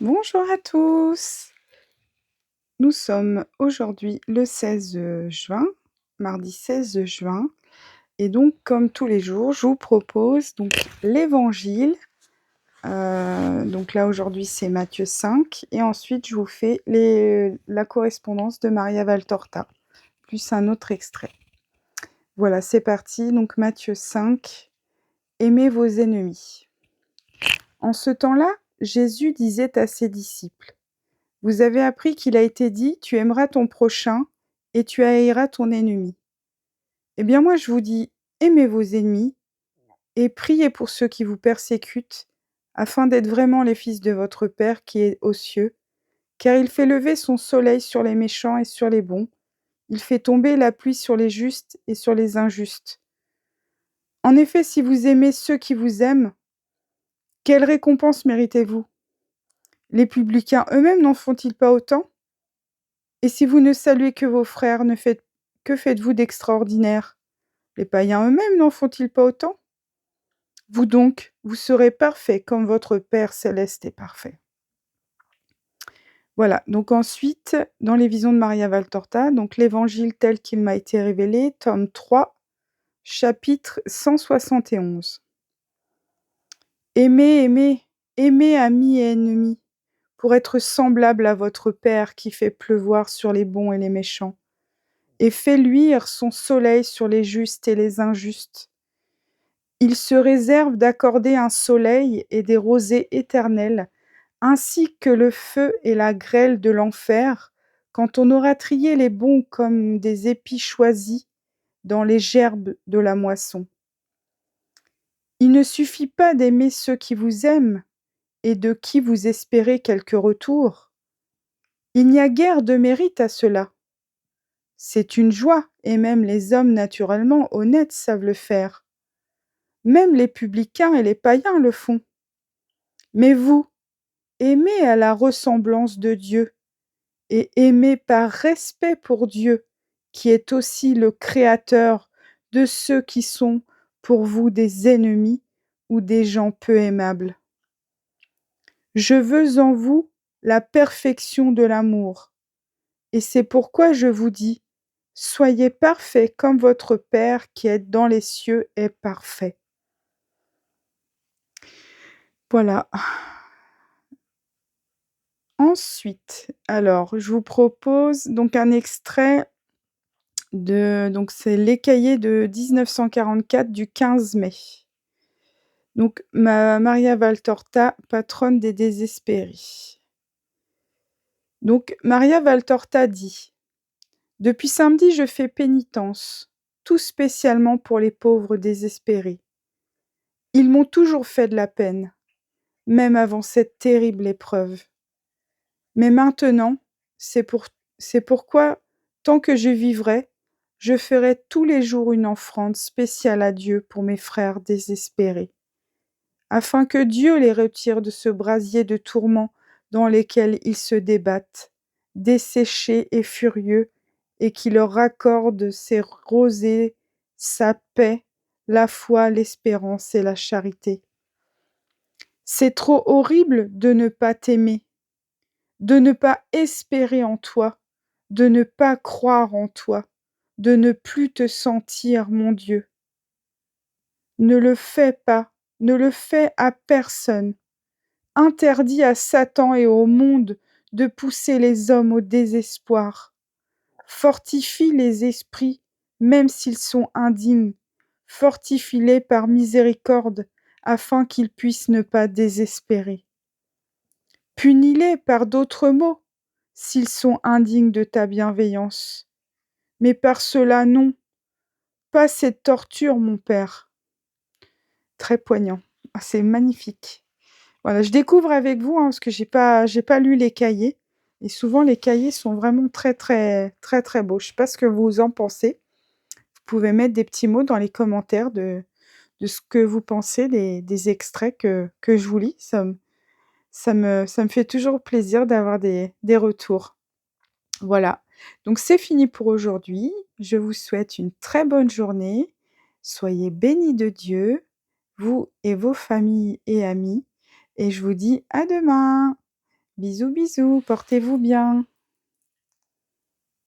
Bonjour à tous. Nous sommes aujourd'hui le 16 juin, mardi 16 juin et donc comme tous les jours, je vous propose donc l'évangile. Donc là aujourd'hui c'est Matthieu 5 et ensuite je vous fais la correspondance de Maria Valtorta, plus un autre extrait. Voilà, c'est parti. Donc Matthieu 5, aimez vos ennemis. En ce temps-là, Jésus disait à ses disciples: Vous avez appris qu'il a été dit: Tu aimeras ton prochain et tu haïras ton ennemi. Eh bien moi je vous dis: aimez vos ennemis et priez pour ceux qui vous persécutent, afin d'être vraiment les fils de votre Père qui est aux cieux, car il fait lever son soleil sur les méchants et sur les bons, il fait tomber la pluie sur les justes et sur les injustes. En effet, si vous aimez ceux qui vous aiment, quelle récompense méritez-vous? Les publicains eux-mêmes n'en font-ils pas autant? Et si vous ne saluez que vos frères, que faites-vous d'extraordinaire? Les païens eux-mêmes n'en font-ils pas autant? Vous donc, vous serez parfaits comme votre Père céleste est parfait. Voilà, donc ensuite, dans les visions de Maria Valtorta, donc l'évangile tel qu'il m'a été révélé, tome 3, chapitre 171. Aimez, aimez, aimez amis et ennemis, pour être semblable à votre Père qui fait pleuvoir sur les bons et les méchants, et fait luire son soleil sur les justes et les injustes. Il se réserve d'accorder un soleil et des rosées éternelles, ainsi que le feu et la grêle de l'enfer, quand on aura trié les bons comme des épis choisis dans les gerbes de la moisson. Il ne suffit pas d'aimer ceux qui vous aiment et de qui vous espérez quelque retour. Il n'y a guère de mérite à cela. C'est une joie, et même les hommes naturellement honnêtes savent le faire. Même les publicains et les païens le font. Mais vous, aimez à la ressemblance de Dieu et aimez par respect pour Dieu, qui est aussi le Créateur de ceux qui sont pour vous des ennemis ou des gens peu aimables. Je veux en vous la perfection de l'amour, et c'est pourquoi je vous dis, soyez parfaits comme votre Père qui est dans les cieux est parfait. Voilà. Ensuite, alors, je vous propose donc un extrait donc c'est Les Cahiers de 1944 du 15 mai. Donc, Maria Valtorta, patronne des désespérés. Donc, Maria Valtorta dit: Depuis samedi, je fais pénitence, tout spécialement pour les pauvres désespérés. Ils m'ont toujours fait de la peine, même avant cette terrible épreuve. Mais maintenant, c'est pourquoi, tant que je vivrai, je ferai tous les jours une offrande spéciale à Dieu pour mes frères désespérés, afin que Dieu les retire de ce brasier de tourments dans lesquels ils se débattent, desséchés et furieux, et qu'il leur accorde ses rosées, sa paix, la foi, l'espérance et la charité. C'est trop horrible de ne pas t'aimer, de ne pas espérer en toi, de ne pas croire en toi, de ne plus te sentir mon Dieu. Ne le fais pas, ne le fais à personne. Interdis à Satan et au monde de pousser les hommes au désespoir. Fortifie les esprits, même s'ils sont indignes. Fortifie-les par miséricorde, afin qu'ils puissent ne pas désespérer. Punis-les par d'autres mots, s'ils sont indignes de ta bienveillance. Mais par cela, non, pas cette torture, mon Père. Très poignant. Ah, c'est magnifique. Voilà, je découvre avec vous, parce que j'ai pas lu les cahiers. Et souvent, les cahiers sont vraiment très, très, très, très beaux. Je ne sais pas ce que vous en pensez. Vous pouvez mettre des petits mots dans les commentaires de ce que vous pensez des extraits que je vous lis. Ça me fait toujours plaisir d'avoir des retours. Voilà, donc c'est fini pour aujourd'hui. Je vous souhaite une très bonne journée. Soyez bénis de Dieu, vous et vos familles et amis, et je vous dis à demain. Bisous, bisous, portez-vous bien.